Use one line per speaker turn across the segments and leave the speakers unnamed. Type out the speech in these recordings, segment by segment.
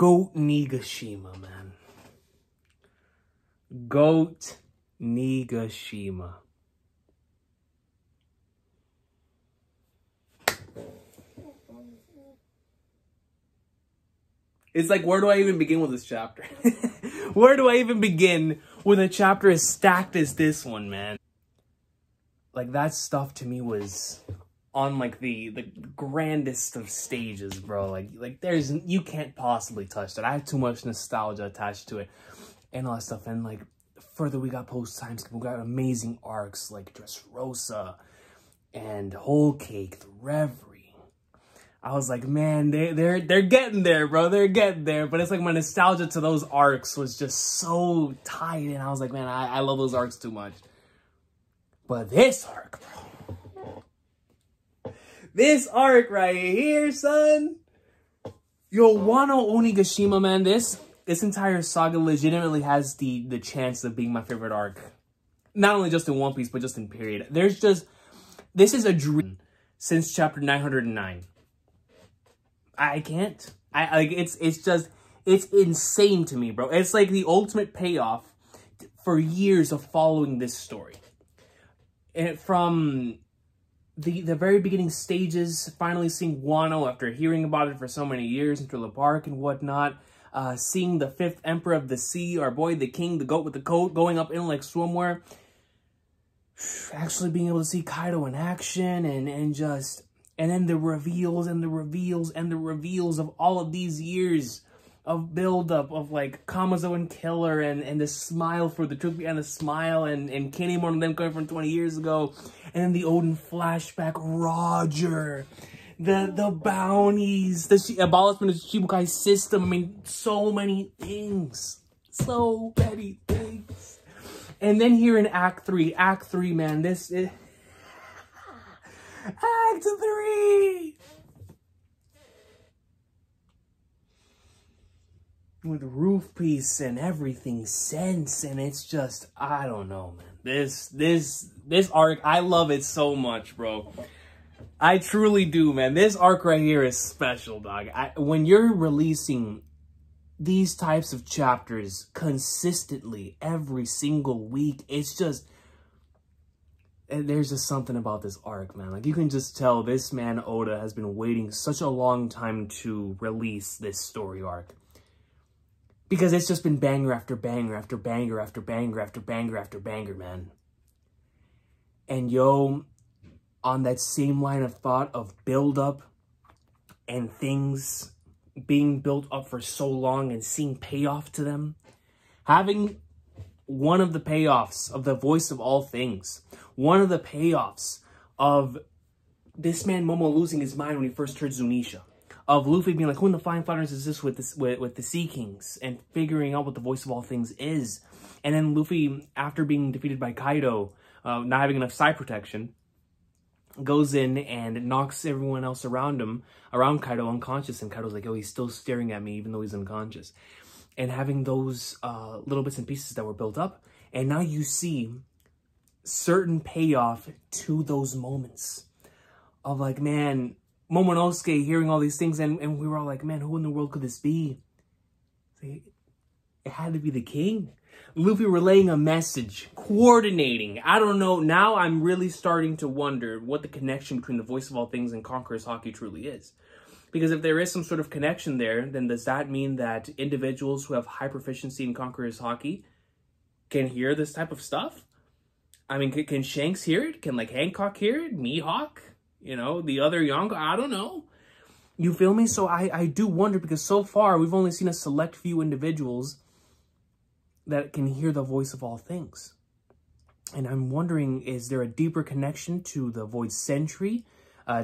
Goat Nigashima, man. Goat Nigashima. It's like, where do I even begin with this chapter? Where do I even begin with a chapter as stacked as this one, man? Like, that stuff to me was on, like, the grandest of stages, bro. Like there's, you can't possibly touch that. I have too much nostalgia attached to it and all that stuff. And, like, further we got post-time skip, we got amazing arcs like Dressrosa and Whole Cake, the Reverie. I was like, man, they're getting there, bro. They're getting there. But it's like my nostalgia to those arcs was just so tight. And I was like, man, I love those arcs too much. But this arc, bro. This arc right here, son. Yo, Wano Onigashima, man. This entire saga legitimately has the chance of being my favorite arc. Not only just in One Piece, but just in period. This is a dream since chapter 909. I can't. It's insane to me, bro. It's like the ultimate payoff for years of following this story. And from the very beginning stages, finally seeing Wano after hearing about it for so many years, into the park and whatnot, seeing the 5th Emperor of the Sea, our boy, the king, the goat with the coat, going up in like swimwear, actually being able to see Kaido in action, and then the reveals and the reveals and the reveals of all of these years of build-up of, like, Kamazo and Killer and the smile for the truth behind the smile and Kinemon and them coming from 20 years ago. And then the Odin flashback, Roger, the bounties, the abolishment of the Shichibukai system. I mean, so many things. So many things. And then here in Act 3, man, this is... Act 3! With Roof Piece and everything sense, and it's just, I don't know, man. This arc, I love it so much, bro. I truly do, man. This arc right here is special, dog. When you're releasing these types of chapters consistently every single week, it's just... There's just something about this arc, man. Like, you can just tell this man, Oda, has been waiting such a long time to release this story arc. Because it's just been banger after banger after banger after banger after banger after banger, man. And yo, on that same line of thought of build-up and things being built up for so long and seeing payoff to them, having one of the payoffs of the voice of all things, one of the payoffs of this man Momo losing his mind when he first heard Zunisha, of Luffy being like, who in the Flying Fighters is this with the Sea Kings, and figuring out what the voice of all things is. And then Luffy, after being defeated by Kaido, not having enough side protection, goes in and knocks everyone else around him, around Kaido, unconscious, and Kaido's like, oh, he's still staring at me even though he's unconscious. And having those little bits and pieces that were built up, and now you see certain payoff to those moments of, like, man, Momonosuke hearing all these things, and we were all like, man, who in the world could this be? It had to be the king. Luffy relaying a message, coordinating. I don't know. Now I'm really starting to wonder what the connection between the voice of all things and Conqueror's Haki truly is. Because if there is some sort of connection there, then does that mean that individuals who have high proficiency in Conqueror's Haki can hear this type of stuff? I mean, can Shanks hear it? Can, like, Hancock hear it? Mihawk? You know, the other Yonko? I don't know. You feel me? So I do wonder, because so far we've only seen a select few individuals that can hear the voice of all things. And I'm wondering, is there a deeper connection to the Void Sentry,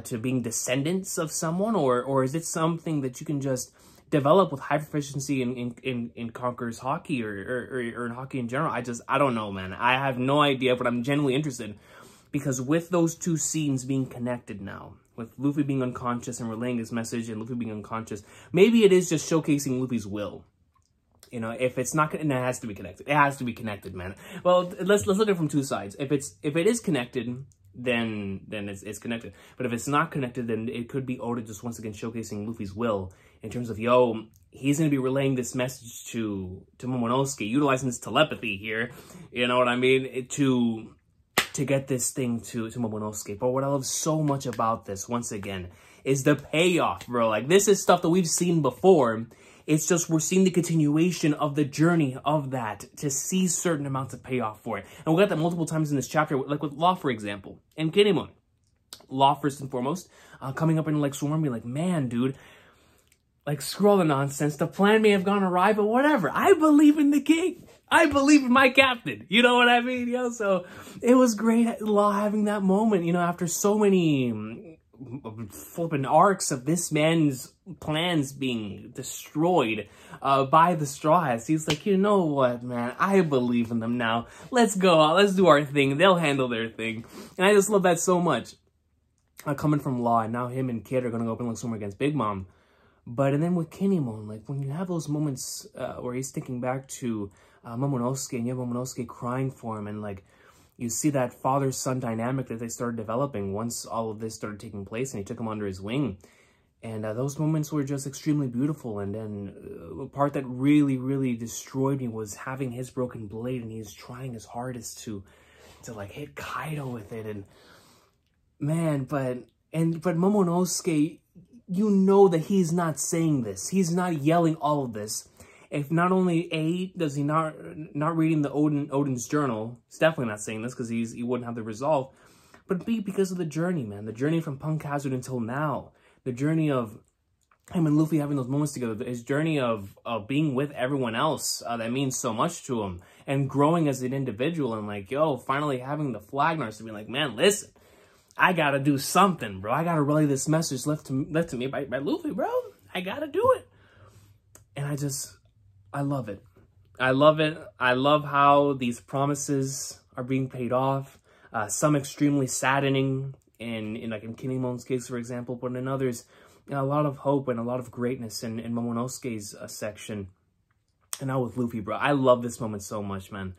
to being descendants of someone, or is it something that you can just develop with high proficiency in Conqueror's Haki or in Haki in general? I don't know, man. I have no idea, but I'm genuinely interested, because with those two scenes being connected now, with Luffy being unconscious and relaying his message and Luffy being unconscious, maybe it is just showcasing Luffy's will. You know, if it's not, and it has to be connected. It has to be connected, man. Well, let's look at it from two sides. If it is connected, then it's connected. But if it's not connected, then it could be Oda just once again showcasing Luffy's will in terms of, yo, he's going to be relaying this message to Momonosuke, utilizing this telepathy here, you know what I mean, to get this thing to Momonosuke. But what I love so much about this, once again, is the payoff, bro. Like, this is stuff that we've seen before. It's just we're seeing the continuation of the journey of that to see certain amounts of payoff for it. And we got that multiple times in this chapter, like with Law, for example, and Kinemon. Law, first and foremost, coming up and like Swarm being like, man, dude, like, screw all the nonsense. The plan may have gone awry, but whatever. I believe in the king. I believe in my captain. You know what I mean? Yo, so it was great, Law, having that moment, you know, after so many flipping arcs of this man's plans being destroyed by the Straw Hats. He's like, you know what, man? I believe in them now. Let's go. Let's do our thing. They'll handle their thing. And I just love that so much. Coming from Law, and now him and Kid are going to go up and look somewhere against Big Mom. But, and then with Kinemon, like, when you have those moments where he's thinking back to Momonosuke, and you have Momonosuke crying for him, and, like, you see that father-son dynamic that they started developing once all of this started taking place, and he took him under his wing. And those moments were just extremely beautiful. And then the part that really, really destroyed me was having his broken blade, and he's trying his hardest to like, hit Kaido with it. And, man, but Momonosuke, you know that he's not saying this. He's not yelling all of this. If not only A, does he not reading the Odin's journal, he's definitely not saying this because he wouldn't have the resolve. But B, because of the journey, man. The journey from Punk Hazard until now. The journey of him and Luffy having those moments together. His journey of being with everyone else that means so much to him. And growing as an individual. And like, yo, finally having the Flagnars to be like, man, listen. I gotta do something, bro. I gotta relay this message left to me by Luffy, bro. I gotta do it. And I love it. I love it. I love how these promises are being paid off. Some extremely saddening in Kinemon's case, for example, but in others, a lot of hope and a lot of greatness in Momonosuke's section. And now with Luffy, bro. I love this moment so much, man.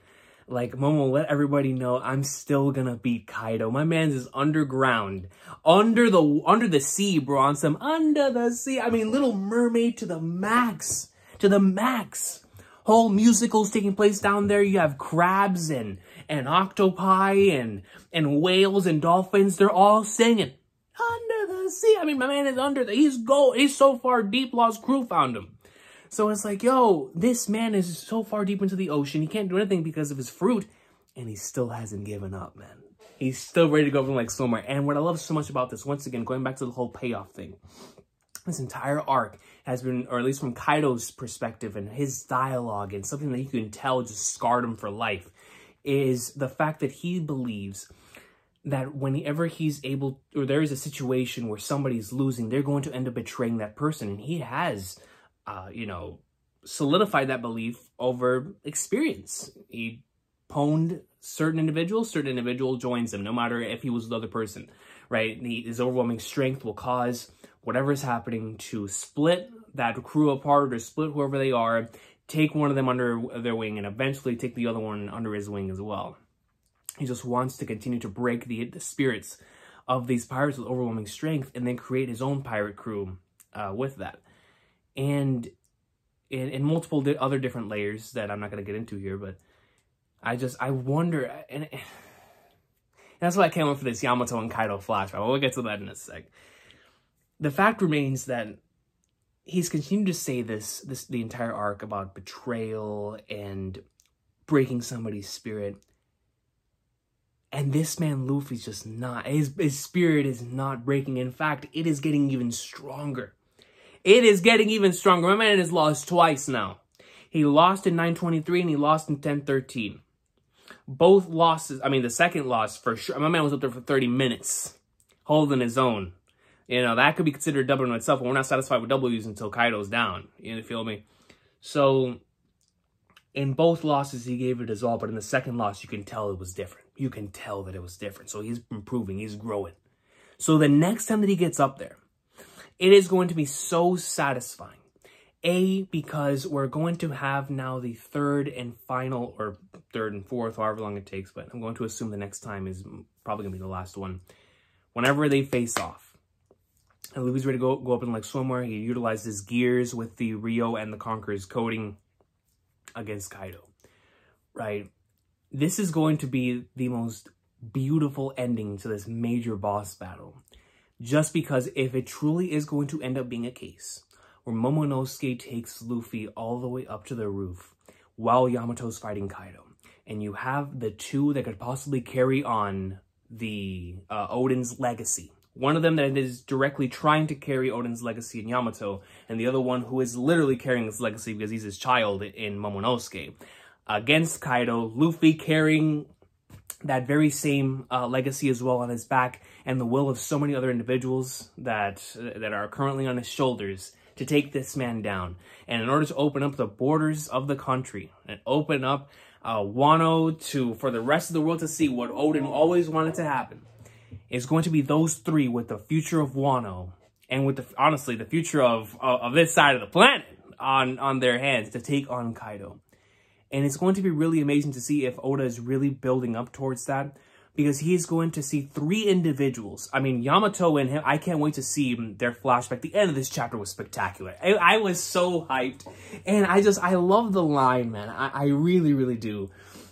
Like, Momo, let everybody know I'm still gonna beat Kaido. My man's is underground. Under the sea, bro. On some under the sea. I mean, Little Mermaid to the max. To the max. Whole musicals taking place down there. You have crabs and octopi and whales and dolphins. They're all singing. Under the sea. I mean, my man is under the... He's so far deep, Lost Crew found him. So it's like, yo, this man is so far deep into the ocean. He can't do anything because of his fruit. And he still hasn't given up, man. He's still ready to go from like somewhere. And what I love so much about this, once again, going back to the whole payoff thing. This entire arc has been, or at least from Kaido's perspective and his dialogue, and something that you can tell just scarred him for life, is the fact that he believes that whenever he's able, or there is a situation where somebody's losing, they're going to end up betraying that person. And he has... solidified that belief over experience. He pwned certain individual joins him, no matter if he was the other person, right? His overwhelming strength will cause whatever is happening to split that crew apart or split whoever they are, take one of them under their wing, and eventually take the other one under his wing as well. He just wants to continue to break the spirits of these pirates with overwhelming strength and then create his own pirate crew with that. And in multiple other different layers that I'm not going to get into here, but I wonder, and that's why I can't wait for this Yamato and Kaido flashback. We'll get to that in a sec. The fact remains that he's continued to say the entire arc about betrayal and breaking somebody's spirit. And this man, Luffy's just not, his spirit is not breaking. In fact, it is getting even stronger. It is getting even stronger. My man has lost twice now. He lost in 923 and he lost in 1013. Both losses, I mean, the second loss for sure. My man was up there for 30 minutes, holding his own. You know, that could be considered a W in itself, but we're not satisfied with W's until Kaido's down. You feel me? So, in both losses, he gave it his all, but in the second loss, you can tell it was different. You can tell that it was different. So he's improving, he's growing. So the next time that he gets up there, it is going to be so satisfying. A, because we're going to have now the third and final, or third and fourth, however long it takes, but I'm going to assume the next time is probably going to be the last one. Whenever they face off, And Luffy's ready to go up and like swimwear. He utilizes gears with the Rio and the Conqueror's coating against Kaido, right? This is going to be the most beautiful ending to this major boss battle. Just because if it truly is going to end up being a case where Momonosuke takes Luffy all the way up to the roof while Yamato's fighting Kaido, and you have the two that could possibly carry on the Oden's legacy. One of them that is directly trying to carry Oden's legacy in Yamato, and the other one who is literally carrying his legacy because he's his child in Momonosuke. Against Kaido, Luffy carrying that very same legacy as well on his back, and the will of so many other individuals that are currently on his shoulders to take this man down. And in order to open up the borders of the country and open up Wano for the rest of the world to see what Oden always wanted to happen, is going to be those three with the future of Wano and with honestly the future of this side of the planet on their hands to take on Kaido. And it's going to be really amazing to see if Oda is really building up towards that, because he is going to see three individuals. I mean, Yamato and him, I can't wait to see their flashback. The end of this chapter was spectacular. I was so hyped. And I love the line, man. I really, really do.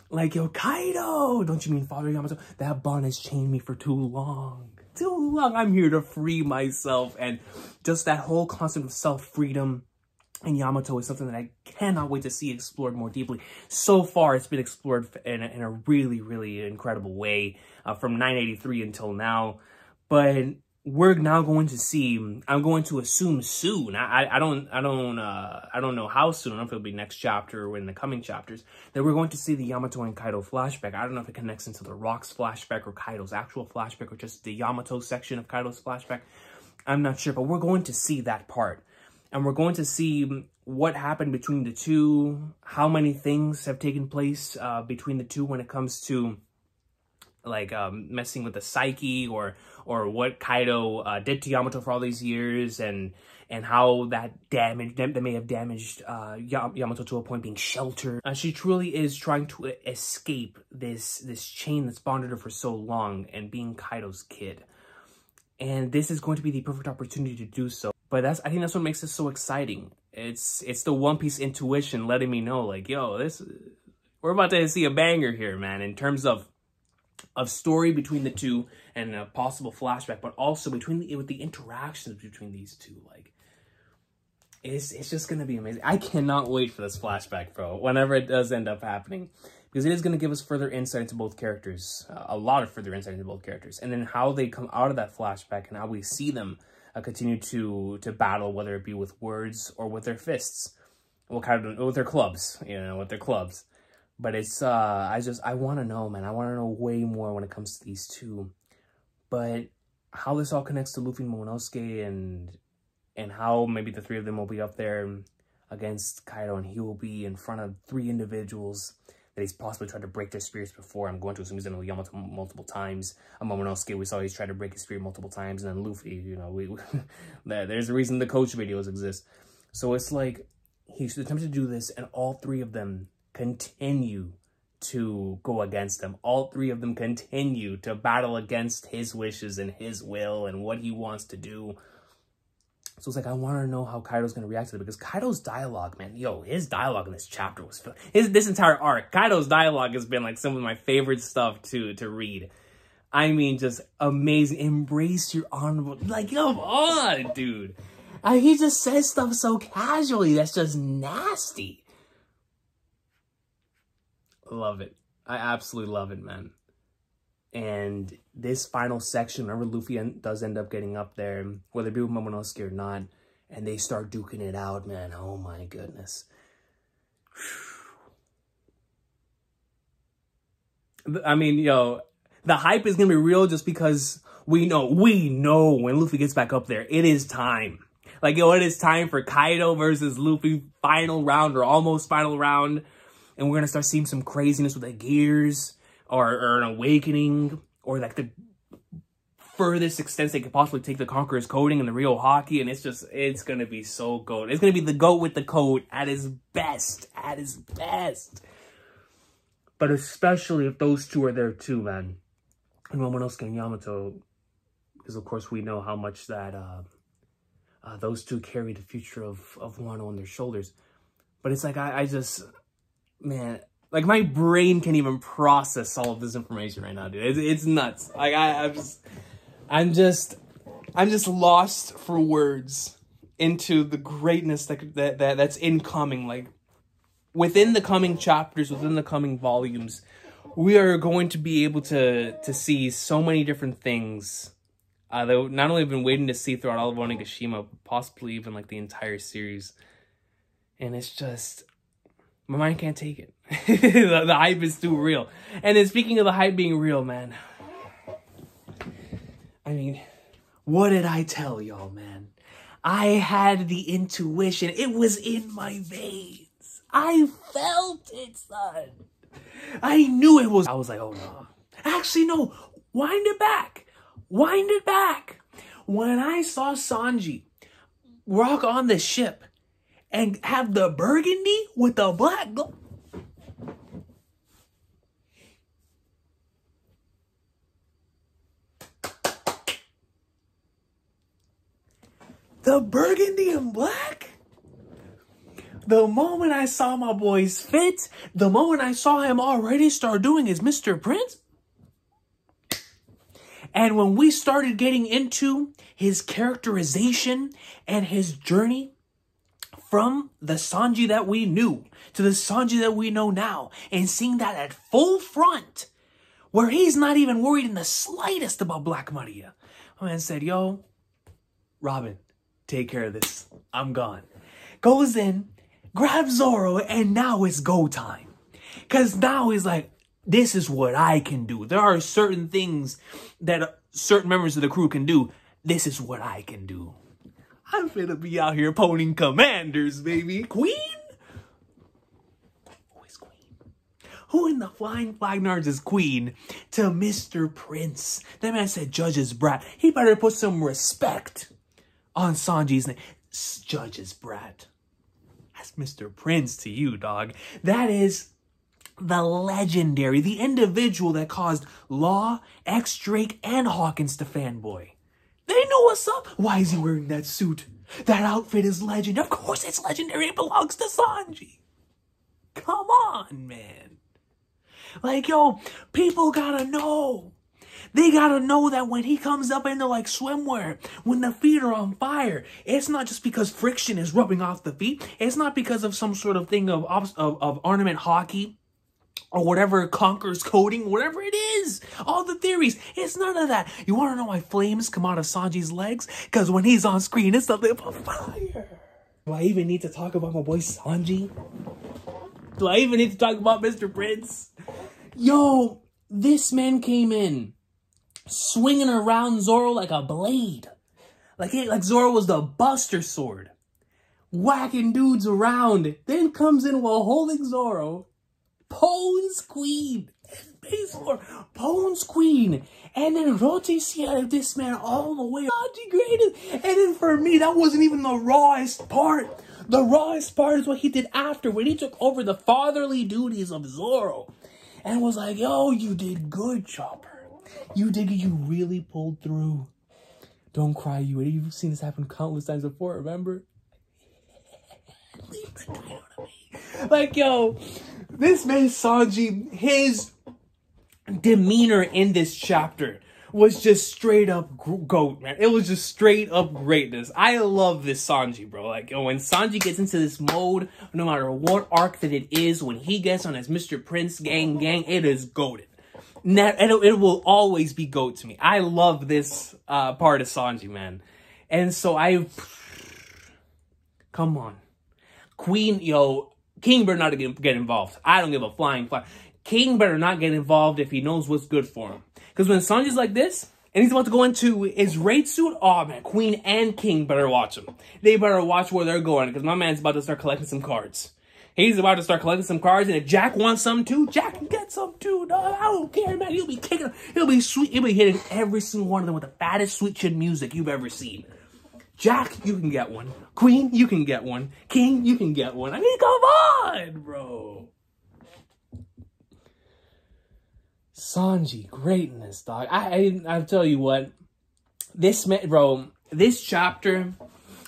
Like, yo, Kaido, don't you mean Father Yamato? That bond has chained me for too long. Too long. I'm here to free myself. And just that whole concept of self-freedom in Yamato is something that I cannot wait to see explored more deeply. So far, it's been explored in a really, really incredible way from 983 until now. But we're now going to see, I'm going to assume soon, I don't know how soon, I don't know if it'll be next chapter or in the coming chapters, that we're going to see the Yamato and Kaido flashback. I don't know if it connects into the Rock's flashback or Kaido's actual flashback or just the Yamato section of Kaido's flashback. I'm not sure, but we're going to see that part. And we're going to see what happened between the two, how many things have taken place between the two when it comes to like messing with the psyche or what Kaido did to Yamato for all these years, and how that may have damaged Yamato to a point being sheltered. She truly is trying to escape this chain that's bonded her for so long and being Kaido's kid. And this is going to be the perfect opportunity to do so. But I think that's what makes this so exciting. It's the One Piece intuition letting me know, like, yo, we're about to see a banger here, man, in terms of story between the two and a possible flashback, but also with the interactions between these two. Like, it's just gonna be amazing. I cannot wait for this flashback, bro, whenever it does end up happening, because it is gonna give us further insight into both characters, a lot of further insight into both characters, and then how they come out of that flashback and how we see them continue to battle, whether it be with words or with their fists, with their clubs, with their clubs. But it's, I want to know, man. I want to know way more when it comes to these two. But how this all connects to Luffy and Momonosuke, and how maybe the three of them will be up there against Kaido, and he will be in front of three individuals that he's possibly tried to break their spirits before. I'm going to assume he's done with Yamato multiple times. Momonosuke, we saw he's tried to break his spirit multiple times. And then Luffy, there's a reason the coach videos exist. So it's like, he's attempted to do this, and all three of them continue to go against him. All three of them continue to battle against his wishes and his will and what he wants to do. So it's like, I want to know how Kaido's going to react to it, because Kaido's dialogue, man, yo, his dialogue in this chapter was, this entire arc, Kaido's dialogue has been like some of my favorite stuff to read. I mean, just amazing. Embrace your honorable, like, come on, dude. He just says stuff so casually that's just nasty. Love it. I absolutely love it, man. And this final section, whenever Luffy does end up getting up there, whether it be with Momonosuke or not, and they start duking it out, man, oh my goodness. I mean, yo, the hype is going to be real just because we know when Luffy gets back up there, it is time. Like, yo, it is time for Kaido versus Luffy, final round or almost final round. And we're going to start seeing some craziness with the gears, or an awakening, or like the furthest extent they could possibly take the Conqueror's coding and the Rio Hockey. And it's going to be so goat. It's going to be the GOAT with the coat at his best, But especially if those two are there too, man. And Momonosuke and Yamato, because of course we know how much that those two carry the future of Wano on their shoulders. But it's like, I just, man, like my brain can't even process all of this information right now, dude. It's nuts. Like I'm just lost for words into the greatness that's incoming. Like within the coming chapters, within the coming volumes, we are going to be able to see so many different things that not only have been waiting to see throughout all of Onigashima, but possibly even like the entire series. And it's just, my mind can't take it. The hype is too real. And then speaking of the hype being real, man, I mean, what did I tell y'all, man? I had the intuition. It was in my veins. I felt it, son. I knew it was. I was like, oh no. Actually, no. Wind it back. Wind it back. When I saw Sanji rock on the ship and have the burgundy with the black the burgundy and black? The moment I saw my boy's fit, the moment I saw him already start doing his Mr. Prince, and when we started getting into his characterization and his journey from the Sanji that we knew to the Sanji that we know now, and seeing that at full front, where he's not even worried in the slightest about Black Maria, my man said, yo, Robin, take care of this. I'm gone. Goes in, grabs Zoro, and now it's go time. Because now he's like, this is what I can do. There are certain things that certain members of the crew can do. This is what I can do. I'm finna be out here ponying commanders, baby. Queen? Who is Queen? Who in the flying flag nards is Queen to Mr. Prince? That man said Judge's brat. He better put some respect on Sanji's name. Judge's brat. That's Mr. Prince to you, dog. That is the legendary, the individual that caused Law, X-Drake, and Hawkins to fanboy. They knew what's up. Why is he wearing that suit? That outfit is legend. Of course it's legendary. It belongs to Sanji. Come on, man. Like, yo, people gotta know. They gotta know that when he comes up into like swimwear, when the feet are on fire, it's not just because friction is rubbing off the feet. It's not because of some sort of thing of ornament hockey or whatever conquers coding, whatever it is. All the theories. It's none of that. You want to know why flames come out of Sanji's legs? Because when he's on screen, it's something about fire. Do I even need to talk about my boy Sanji? Do I even need to talk about Mr. Prince? Yo, this man came in swinging around Zoro like a blade. Like Zoro was the Buster Sword. Whacking dudes around. Then comes in while holding Zoro. Pone's Queen. Pone's Queen. And then rotated this man all the way. Sanji graded. And then for me, that wasn't even the rawest part. The rawest part is what he did after, when he took over the fatherly duties of Zoro. And was like, yo, you did good, Chopper. You really pulled through. Don't cry, you've seen this happen countless times before, remember? Leave the title to me. Like, yo, this man Sanji, his demeanor in this chapter was just straight up GOAT, man. It was just straight up greatness. I love this Sanji, bro. Like, yo, when Sanji gets into this mode, no matter what arc that it is, when he gets on his Mr. Prince gang, it is goated. It will always be GOAT to me. I love this part of Sanji, man. And so come on. Queen, yo, King better not get involved. I don't give a flying fly. King better not get involved if he knows what's good for him. Because when Sanji's like this, and he's about to go into his raid suit, oh man, Queen and King better watch him. They better watch where they're going, because my man's about to start collecting some cards. He's about to start collecting some cards, and if Jack wants some too, Jack can get some too, dog. I don't care, man. He'll be kicking them. He'll be sweet. He'll be hitting every single one of them with the fattest sweet chin music you've ever seen. Jack, you can get one. Queen, you can get one. King, you can get one. I mean, come on, bro. Sanji, greatness, dog. I tell you what, this man, bro, this chapter,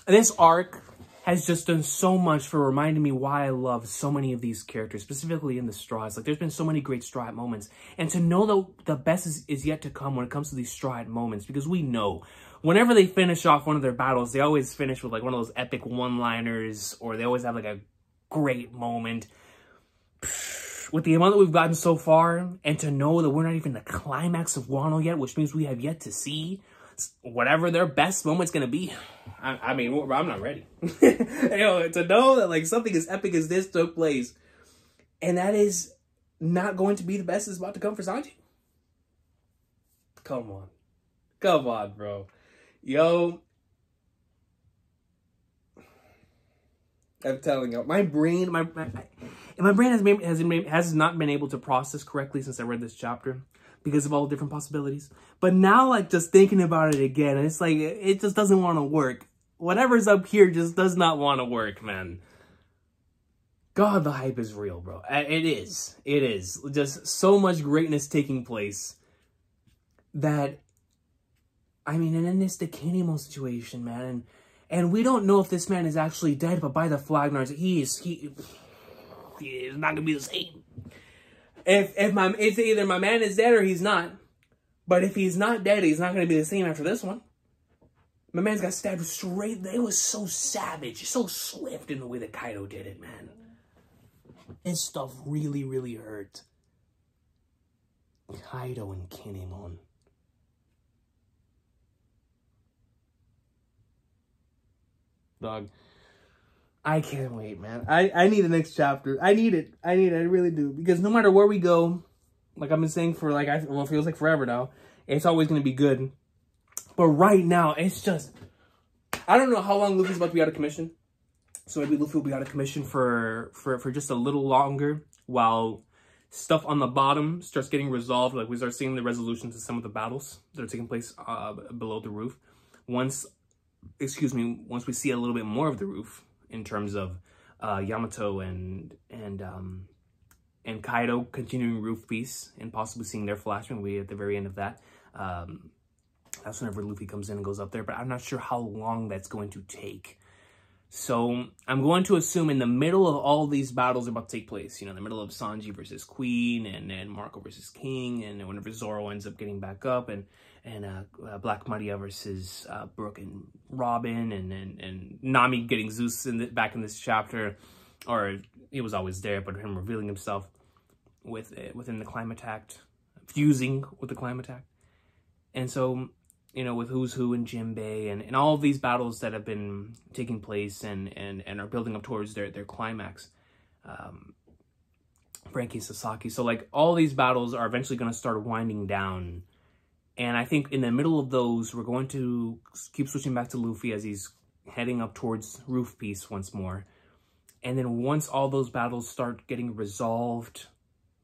This arc has just done so much for reminding me why I love so many of these characters, specifically in the Straw Hats. Like, there's been so many great Straw Hat moments. And to know that the best is yet to come when it comes to these Straw Hat moments, because we know whenever they finish off one of their battles, they always finish with, like, one of those epic one-liners, or they always have, like, a great moment. With the amount that we've gotten so far, and to know that we're not even the climax of Wano yet, which means we have yet to see whatever their best moment's gonna be. I mean, I'm not ready. To know that, like, something as epic as this took place, and that is not going to be the best is about to come for Sanji. Come on. Come on, bro. Yo. I'm telling you, my brain has not been able to process correctly since I read this chapter, because of all the different possibilities. But now, like, just thinking about it again, it's like, it just doesn't want to work. Whatever's up here just does not want to work, man. God, the hype is real, bro. It is. It is. Just so much greatness taking place that, I mean, and then this Kinemon situation, man. And we don't know if this man is actually dead, but by the Flagnards, he is not going to be the same. It's either my man is dead or he's not. But if he's not dead, he's not going to be the same after this one. My man's got stabbed straight. It was so savage, so swift in the way that Kaido did it, man. This stuff really, really hurt. Kaido and Kinemon. Dog. I can't wait, man. I need the next chapter. I need it. I really do. Because no matter where we go, like I've been saying for, like, well, it feels like forever now, it's always going to be good. But right now, it's just, I don't know how long Luffy's about to be out of commission. So maybe Luffy will be out of commission for just a little longer, while stuff on the bottom starts getting resolved. Like, we start seeing the resolutions to some of the battles that are taking place below the roof. Once we see a little bit more of the roof, in terms of Yamato and Kaido continuing roof piece and possibly seeing their flashback. We at the very end of that. That's whenever Luffy comes in and goes up there, but I'm not sure how long that's going to take. So I'm going to assume in the middle of all of these battles are about to take place, in the middle of Sanji versus Queen, and Marco versus King, and whenever Zoro ends up getting back up, and Black Maria versus Brook and Robin, and Nami getting Zeus back in this chapter, or he was always there, but him revealing himself within the Climate Act, fusing with the Climate Act. And so, with Who's Who and Jinbei, and all of these battles that have been taking place and are building up towards their climax. Frankie Sasaki. So, like, all these battles are eventually going to start winding down. And I think in the middle of those, we're going to keep switching back to Luffy as he's heading up towards Roof Piece once more. And then once all those battles start getting resolved,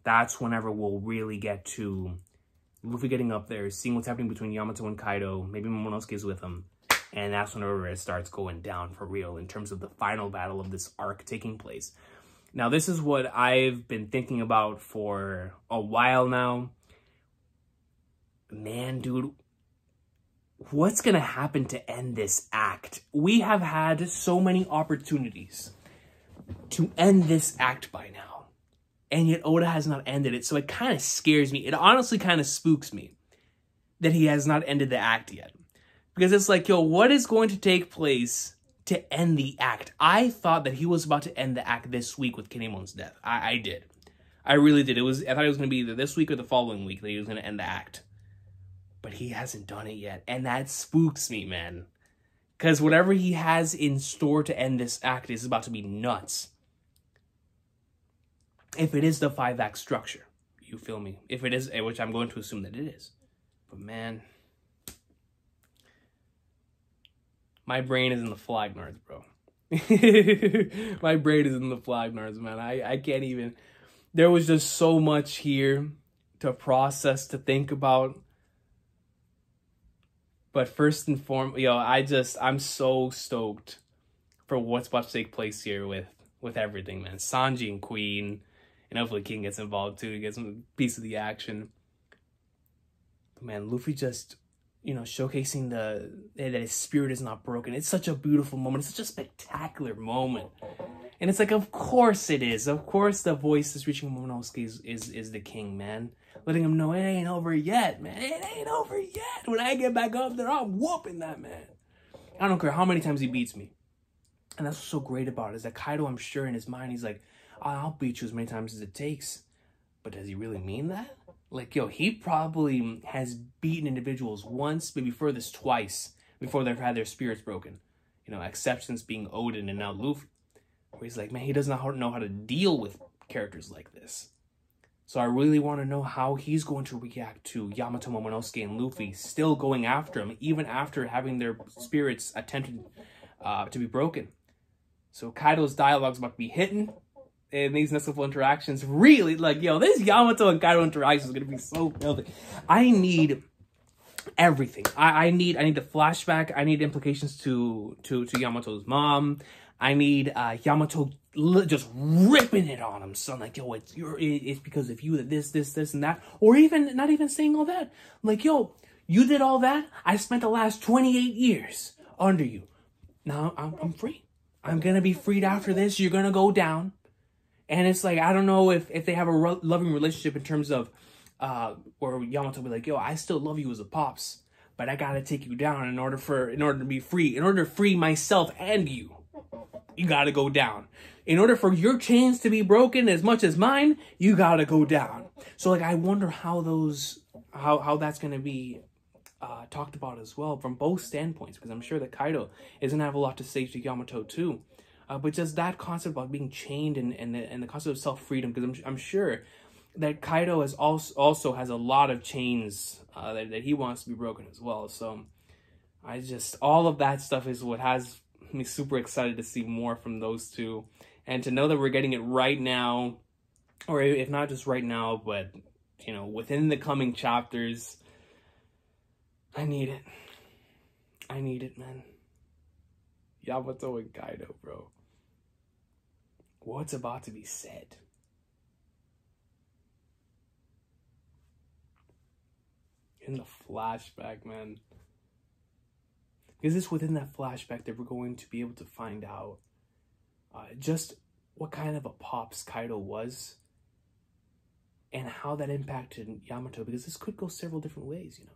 that's whenever we'll really get to Luffy getting up there, seeing what's happening between Yamato and Kaido, maybe Momonosuke's with him, and that's whenever it starts going down for real in terms of the final battle of this arc taking place. Now, this is what I've been thinking about for a while now. Man, dude, what's gonna happen to end this act? We have had so many opportunities to end this act by now, and yet Oda has not ended it, so it kind of scares me. It honestly kind of spooks me that he has not ended the act yet. Because it's like, yo, what is going to take place to end the act? I thought that he was about to end the act this week with Kinemon's death. I did. I really did. I thought it was going to be either this week or the following week that he was going to end the act. But he hasn't done it yet, and that spooks me, man. Because whatever he has in store to end this act is about to be nuts. If it is the 5-act structure, you feel me? If it is, which I'm going to assume that it is. But man, my brain is in the Flagnards, bro. My brain is in the Flagnards, man. I can't even. There was just so much here to process, to think about. But first and foremost, yo, I'm so stoked for what's about to take place here with everything, man. Sanji and Queen, and hopefully King gets involved too, to get some piece of the action. But man, Luffy just, you know, showcasing that his spirit is not broken. It's such a beautiful moment. It's such a spectacular moment. And it's like, of course it is. Of course the voice is reaching Momonosuke is the king, man. Letting him know it ain't over yet, man. It ain't over yet. When I get back up there, I'm whooping that man. I don't care how many times he beats me. And that's what's so great about it, is that Kaido, I'm sure in his mind, he's like, I'll beat you as many times as it takes. But does he really mean that? Like, yo, he probably has beaten individuals once, maybe furthest twice, before they've had their spirits broken. You know, exceptions being Odin and now Luffy. Where he's like, man, he does not know how to deal with characters like this. So I really want to know how he's going to react to Yamato, Momonosuke, and Luffy still going after him, even after having their spirits attempted to be broken. So Kaido's dialogue's about to be hitting. And these next couple interactions really, like, yo, this Yamato and Kaido interaction is going to be so filthy. I need everything. I need the flashback. I need implications to Yamato's mom. I need Yamato just ripping it on him, son. Like, yo, it's because of you that this, and that. Or even, not even saying all that. Like, yo, you did all that. I spent the last 28 years under you. Now I'm free. I'm going to be freed after this. You're going to go down. And it's like, I don't know if they have a loving relationship in terms of, where Yamato will be like, yo, I still love you as a pops, but I gotta take you down in order to be free. In order to free myself and you gotta go down. In order for your chains to be broken as much as mine, you gotta go down. So like, I wonder how that's gonna be talked about as well from both standpoints, because I'm sure that Kaido is gonna have a lot to say to Yamato too. But just that concept about being chained and the concept of self-freedom, because I'm sure that Kaido also has a lot of chains that he wants to be broken as well. So all of that stuff is what has me super excited to see more from those two. And to know that we're getting it right now, or if not just right now, but, you know, within the coming chapters, I need it. I need it, man. Yamato and Kaido, bro. What's about to be said? In the flashback, man. Because it's within that flashback that we're going to be able to find out just what kind of a pops Kaido was and how that impacted Yamato. Because this could go several different ways, you know.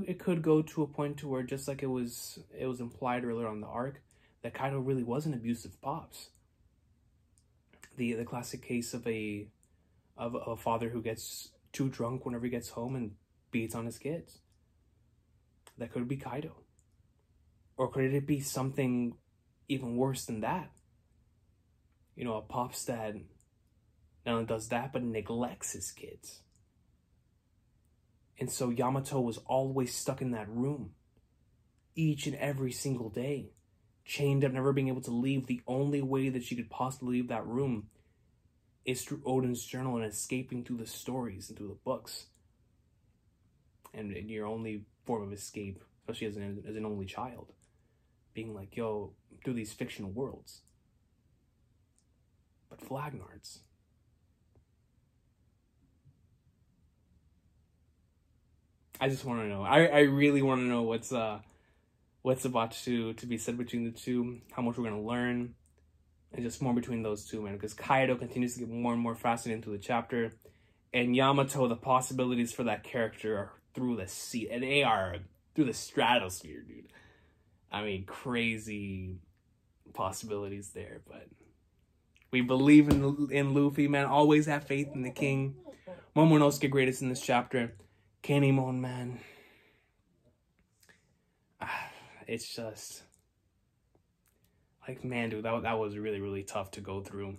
It could go to a point to where, just like it was implied earlier on the arc, that Kaido really was an abusive pops. The classic case of a father who gets too drunk whenever he gets home and beats on his kids. That could be Kaido. Or could it be something even worse than that? You know, a pops that not only does that, but neglects his kids. And so Yamato was always stuck in that room, each and every single day, chained up, never being able to leave. The only way that she could possibly leave that room is through Odin's journal and escaping through the stories and through the books. And your only form of escape, especially as an only child, being like, yo, through these fictional worlds. But Flagnards. I just want to know. I really want to know what's about to be said between the two, how much we're going to learn, and just more between those two, man. Because Kaido continues to get more and more fascinating through the chapter, and Yamato, the possibilities for that character are through the sea, and they are through the stratosphere, dude. I mean, crazy possibilities there, but we believe in Luffy, man. Always have faith in the king. Momonosuke greatest in this chapter. Kinemon, man. It's just like, man, dude, that was really, really tough to go through.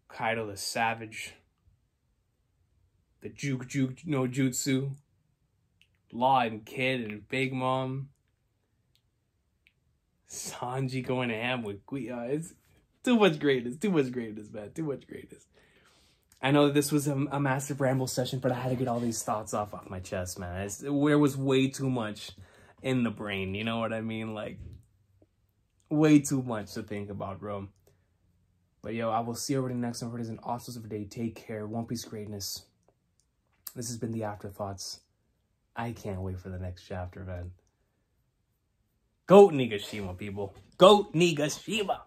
Kaido the savage, the juke no jutsu, Law and Kid and Big Mom, Sanji going to ham with Guia. It's too much greatness, man, too much greatness. I know that this was a massive ramble session, but I had to get all these thoughts off my chest, man. There was way too much in the brain, you know what I mean? Like, way too much to think about, bro. But yo, I will see you over the next one. It is an awesome day. Take care. One Piece greatness. This has been the Afterthoughts. I can't wait for the next chapter, man. Goat Nigashima, people. Goat Nigashima.